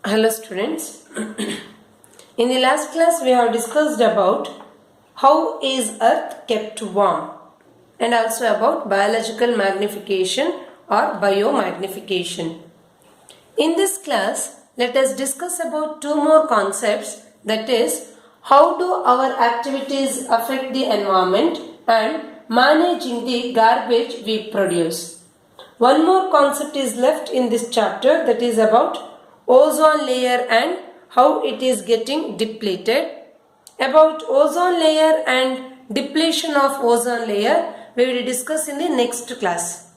Hello students. In the last class we have discussed about how is earth kept warm and also about biological magnification or biomagnification. In this class let us discuss about two more concepts, that is how do our activities affect the environment and managing the garbage we produce. One more concept is left in this chapter, that is about ozone layer and how it is getting depleted. About ozone layer and depletion of ozone layer we will discuss in the next class.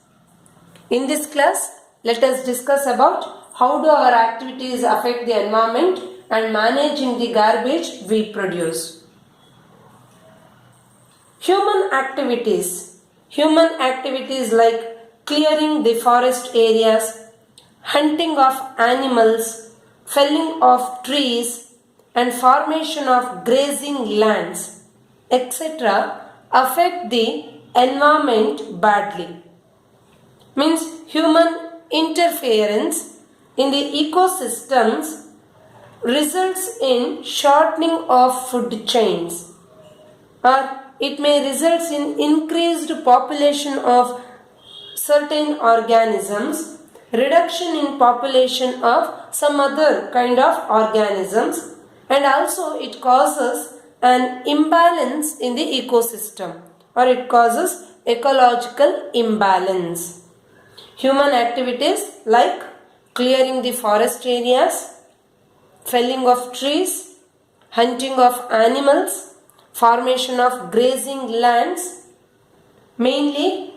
In this class let us discuss about how do our activities affect the environment and managing the garbage we produce. Human activities like clearing the forest areas, hunting of animals, felling of trees and formation of grazing lands, etc. affect the environment badly. Means human interference in the ecosystems results in shortening of food chains, or it may result in increased population of certain organisms, reduction in population of some other kind of organisms, and also it causes an imbalance in the ecosystem, or it causes ecological imbalance. Human activities like clearing the forest areas, felling of trees, hunting of animals, formation of grazing lands mainly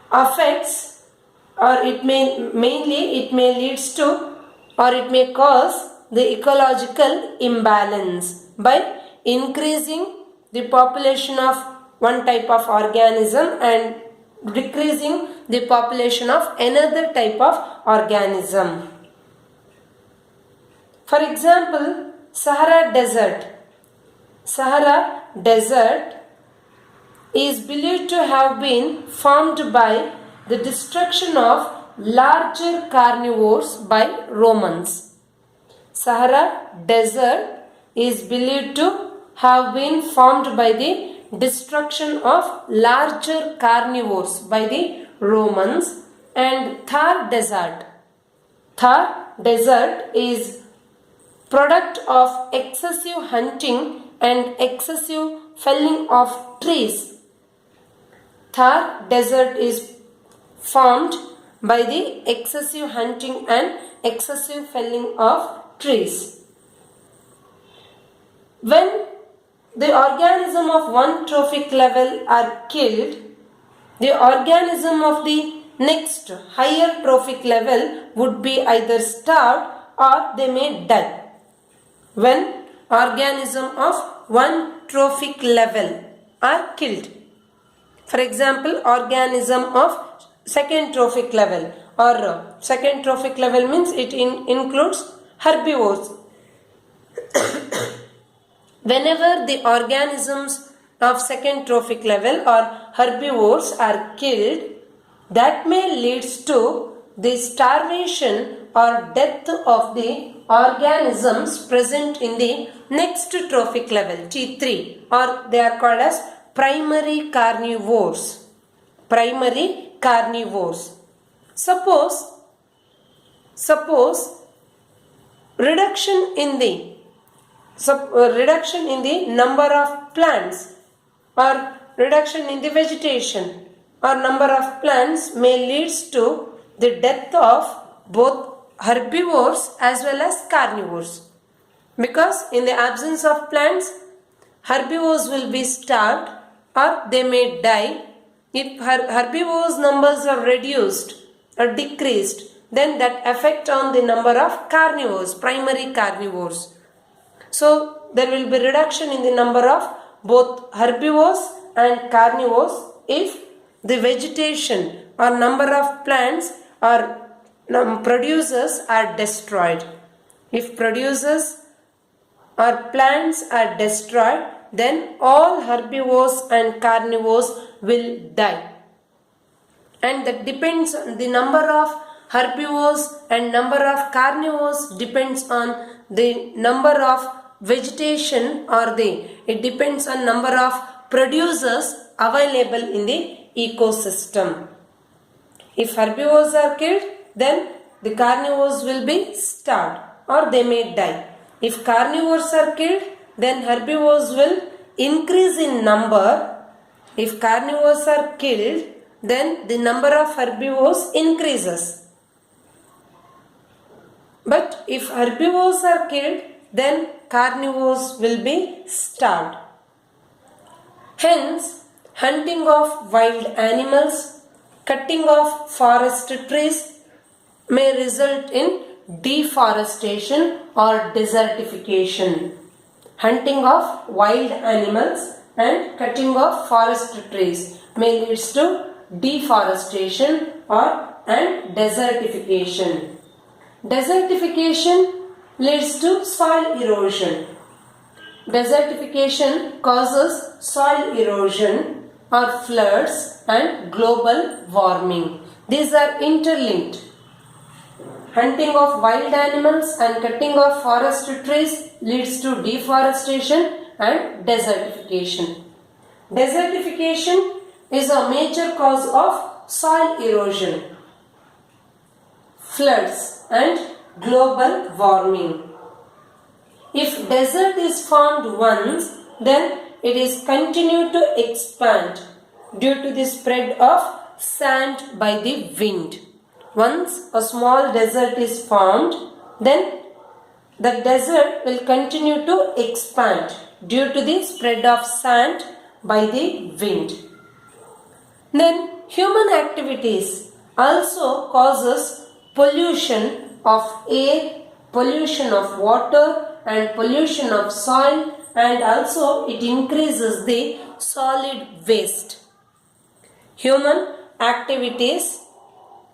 affects, or it may leads to, or it may cause the ecological imbalance by increasing the population of one type of organism and decreasing the population of another type of organism. For example, Sahara Desert is believed to have been formed by the destruction of larger carnivores by Romans. Sahara Desert is believed to have been formed by the destruction of larger carnivores by the Romans. And Thar Desert is product of excessive hunting and excessive felling of trees. Thar Desert is formed by the excessive hunting and excessive felling of trees. When the organism of one trophic level are killed, the organism of the next higher trophic level would be either starved or they may die. When organism of one trophic level are killed, for example, organism of second trophic level, or second trophic level means it includes herbivores. Whenever the organisms of second trophic level or herbivores are killed, that may leads to the starvation or death of the organisms present in the next trophic level, T3, or they are called as primary carnivores. Suppose reduction in the number of plants or reduction in the vegetation or number of plants may leads to the death of both herbivores as well as carnivores, because in the absence of plants herbivores will be starved or they may die. If herbivores numbers are reduced or decreased, then that affect on the number of carnivores, primary carnivores. So there will be reduction in the number of both herbivores and carnivores if the vegetation or number of plants or producers are destroyed. If producers or plants are destroyed, then all herbivores and carnivores will die. And that depends on the number of herbivores and number of carnivores depends on the number of vegetation or it depends on number of producers available in the ecosystem. If herbivores are killed, then the carnivores will be starved or they may die. If carnivores are killed, then herbivores will increase in number. If carnivores are killed, then the number of herbivores increases. But if herbivores are killed, then carnivores will be starved. Hence, hunting of wild animals, cutting of forest trees may result in deforestation or desertification. Hunting of wild animals and cutting of forest trees may lead to deforestation and desertification. Desertification leads to soil erosion. Desertification causes soil erosion or floods and global warming. These are interlinked. Hunting of wild animals and cutting of forest trees leads to deforestation and desertification. Desertification is a major cause of soil erosion, floods and global warming. If desert is formed once, then it is continued to expand due to the spread of sand by the wind. Once a small desert is formed, then the desert will continue to expand due to the spread of sand by the wind. Then human activities also causes pollution of air, pollution of water and pollution of soil, and also it increases the solid waste. Human activities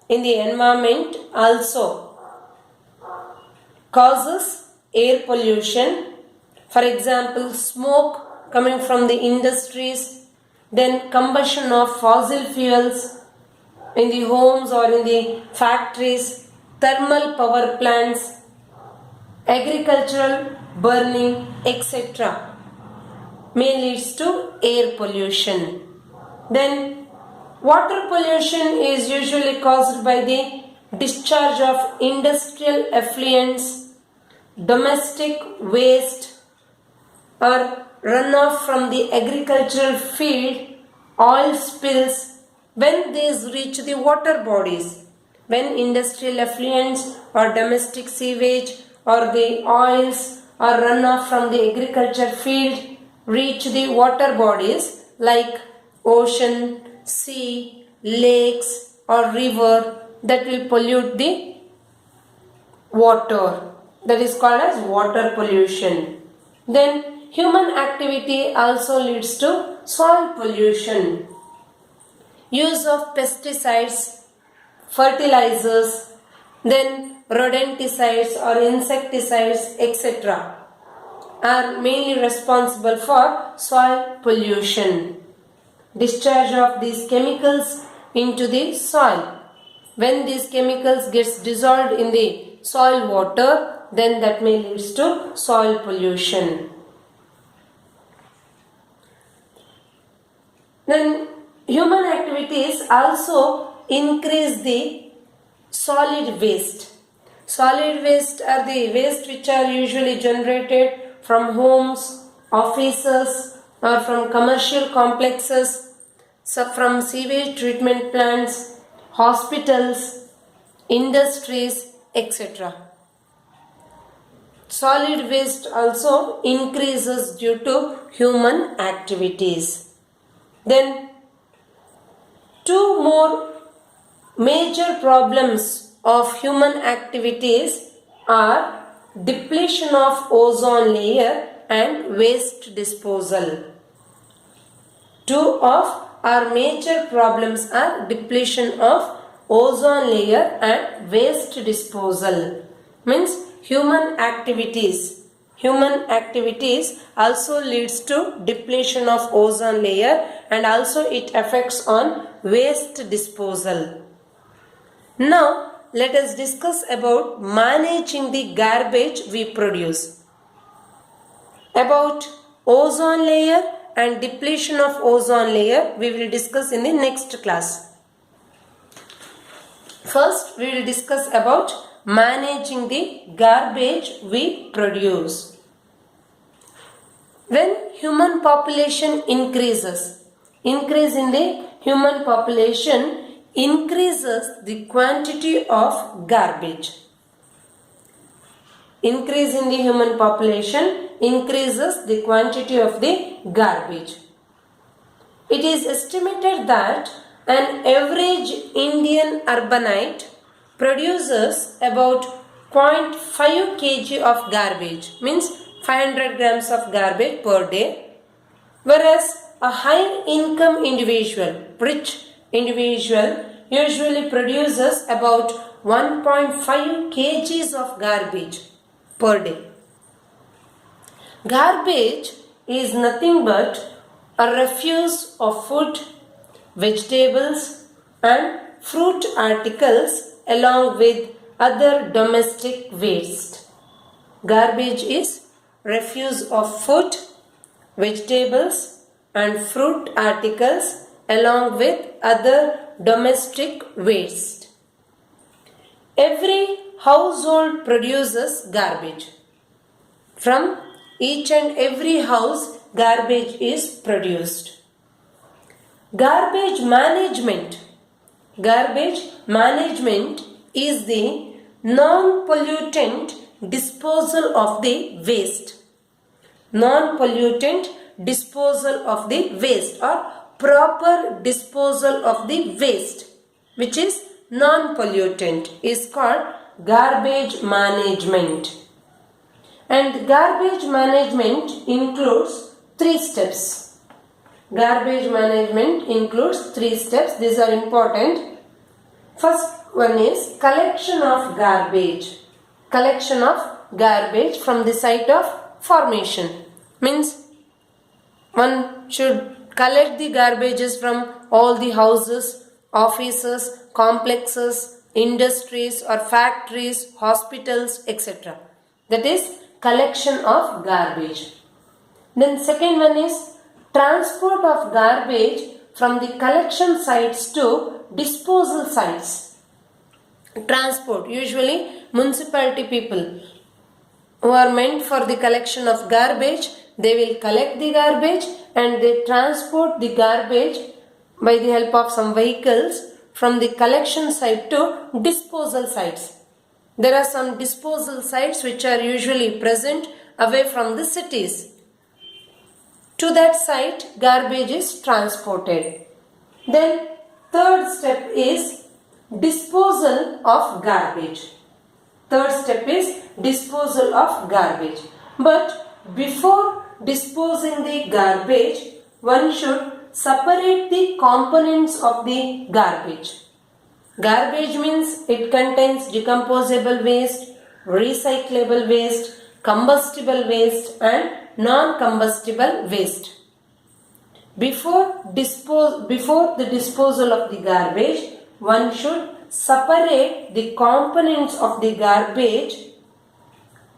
in the environment also causes air pollution. For example, smoke coming from the industries, then combustion of fossil fuels in the homes or in the factories, thermal power plants, agricultural burning, etc. may lead to air pollution. Then water pollution is usually caused by the discharge of industrial effluents, domestic waste or runoff from the agricultural field, oil spills when these reach the water bodies. When industrial effluents or domestic sewage or the oils or runoff from the agriculture field reach the water bodies like ocean, sea, lakes or river, that will pollute the water. That is called as water pollution. Then human activity also leads to soil pollution. Use of pesticides, fertilizers, then rodenticides or insecticides, etc. are mainly responsible for soil pollution. Discharge of these chemicals into the soil. When these chemicals gets dissolved in the soil water, then that may lead to soil pollution. Then human activities also increase the solid waste. Solid waste are the waste which are usually generated from homes, offices or from commercial complexes, so from sewage treatment plants, hospitals, industries, etc. Solid waste also increases due to human activities. Then two more major problems of human activities are depletion of ozone layer and waste disposal. Two of our major problems are depletion of ozone layer and waste disposal. Means human activities also leads to depletion of ozone layer and also it affects on waste disposal. Now let us discuss about managing the garbage we produce. About ozone layer and depletion of ozone layer we will discuss in the next class. First, we will discuss about managing the garbage we produce. When human population increases, increase in the human population increases the quantity of garbage. Increase in the human population increases the quantity of the garbage. It is estimated that an average Indian urbanite produces about 0.5 kg of garbage, means 500 grams of garbage per day, whereas a high income individual, rich individual, usually produces about 1.5 kgs of garbage per day. Garbage is nothing but a refuse of food, vegetables and fruit articles along with other domestic waste. Garbage is refuse of food, vegetables and fruit articles along with other domestic waste. Every household produces garbage. From each and every house, garbage is produced. Garbage management. Garbage management is the non-pollutant disposal of the waste. Non-pollutant disposal of the waste or proper disposal of the waste, which is non-pollutant, is called garbage management. And garbage management includes 3 steps. Garbage management includes 3 steps. These are important. First one is collection of garbage. Collection of garbage from the site of formation. Means one should collect the garbages from all the houses, offices, complexes, industries or factories, hospitals, etc. That is collection of garbage. Then second one is transport of garbage from the collection sites to disposal sites. Transport, usually municipality people who are meant for the collection of garbage, they will collect the garbage and they transport the garbage by the help of some vehicles from the collection site to disposal sites. There are some disposal sites which are usually present away from the cities. To that site, garbage is transported. Then third step is disposal of garbage. Third step is disposal of garbage. But before disposing the garbage, one should separate the components of the garbage. Garbage means it contains decomposable waste, recyclable waste, combustible waste and non-combustible waste. Before the disposal of the garbage, one should separate the components of the garbage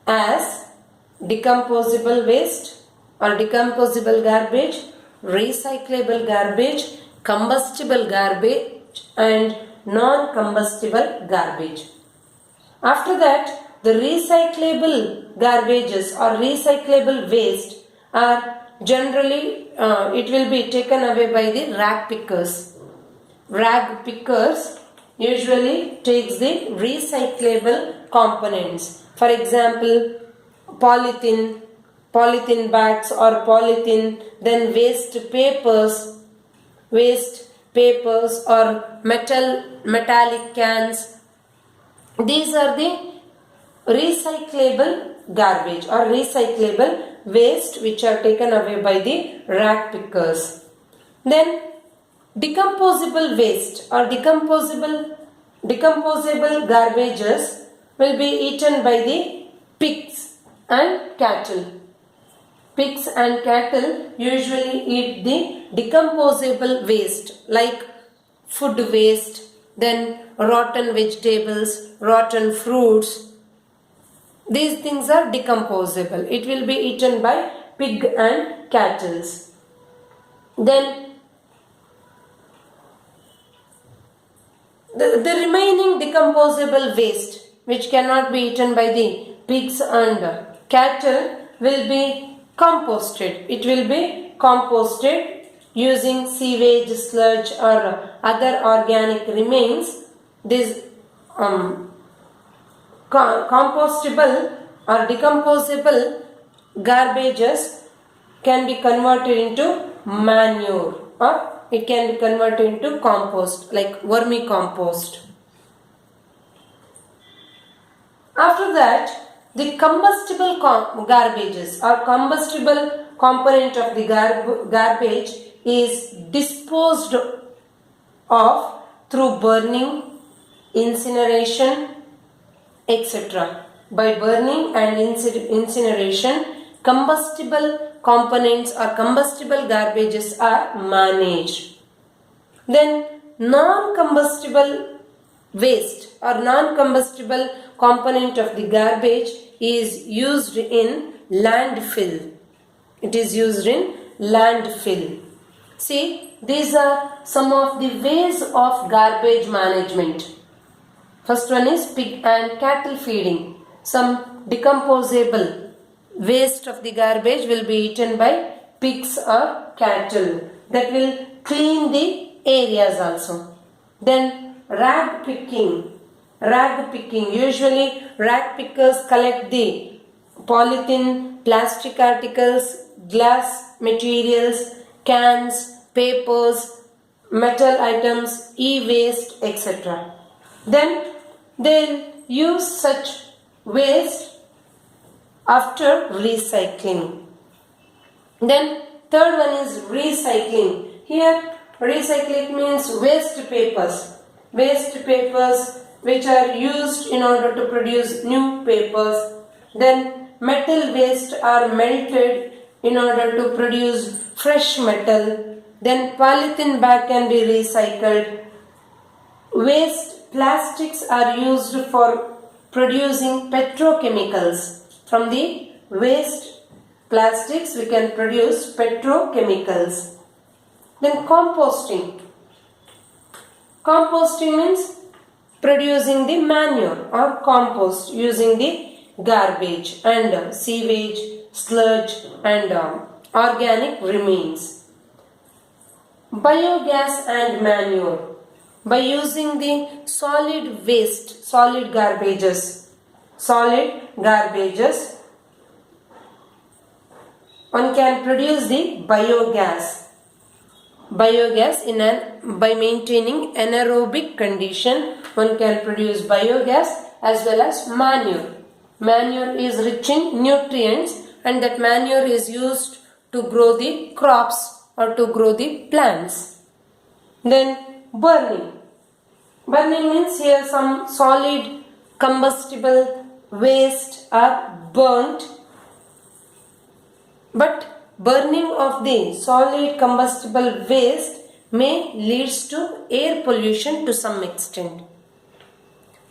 as decomposable waste or decomposable garbage, recyclable garbage, combustible garbage and non-combustible garbage. After that, the recyclable garbages or recyclable waste are generally it will be taken away by the rag pickers. Rag pickers usually takes the recyclable components. For example, polythene bags or polythene, then waste papers or metallic cans. These are the recyclable garbage or recyclable waste which are taken away by the rag pickers. Then decomposable waste or decomposable garbages will be eaten by the pigs and cattle. Pigs and cattle usually eat the decomposable waste like food waste, then rotten vegetables, rotten fruits. These things are decomposable. It will be eaten by pig and cattle. Then the remaining decomposable waste which cannot be eaten by the pigs and cattle will be composted. It will be composted using sewage, sludge or other organic remains. These compostable or decomposable garbages can be converted into manure, or it can be converted into compost like vermicompost. After that, the combustible garbages or combustible component of the garbage is disposed of through burning, incineration, etc. By burning and incineration, combustible components or combustible garbages are managed. Then non-combustible waste or non-combustible component of the garbage is used in landfill. It is used in landfill. See, these are some of the ways of garbage management. First one is pig and cattle feeding. Some decomposable waste of the garbage will be eaten by pigs or cattle. That will clean the areas also. Then rag picking. Usually rag pickers collect the polythene, plastic articles, glass materials, cans, papers, metal items, e-waste, etc. Then they'll use such waste after recycling. Then third one is recycling. Here recycling means waste papers which are used in order to produce new papers. Then metal waste are melted in order to produce fresh metal. Then polythene bag can be recycled. Waste plastics are used for producing petrochemicals. From the waste plastics we can produce petrochemicals. Then composting. Composting means producing the manure or compost using the garbage and sewage, sludge and organic remains. Biogas and manure. By using the solid waste, solid garbages, one can produce the biogas. By maintaining anaerobic condition, one can produce biogas as well as manure. Manure is rich in nutrients and that manure is used to grow the crops or to grow the plants. Then burning. Burning means here some solid combustible waste are burnt, but burning of the solid combustible waste may leads to air pollution to some extent.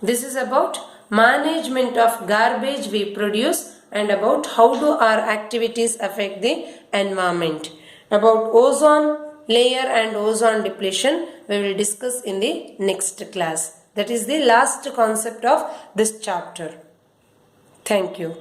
This is about management of garbage we produce and about how do our activities affect the environment. About ozone layer and ozone depletion we will discuss in the next class. That is the last concept of this chapter. Thank you.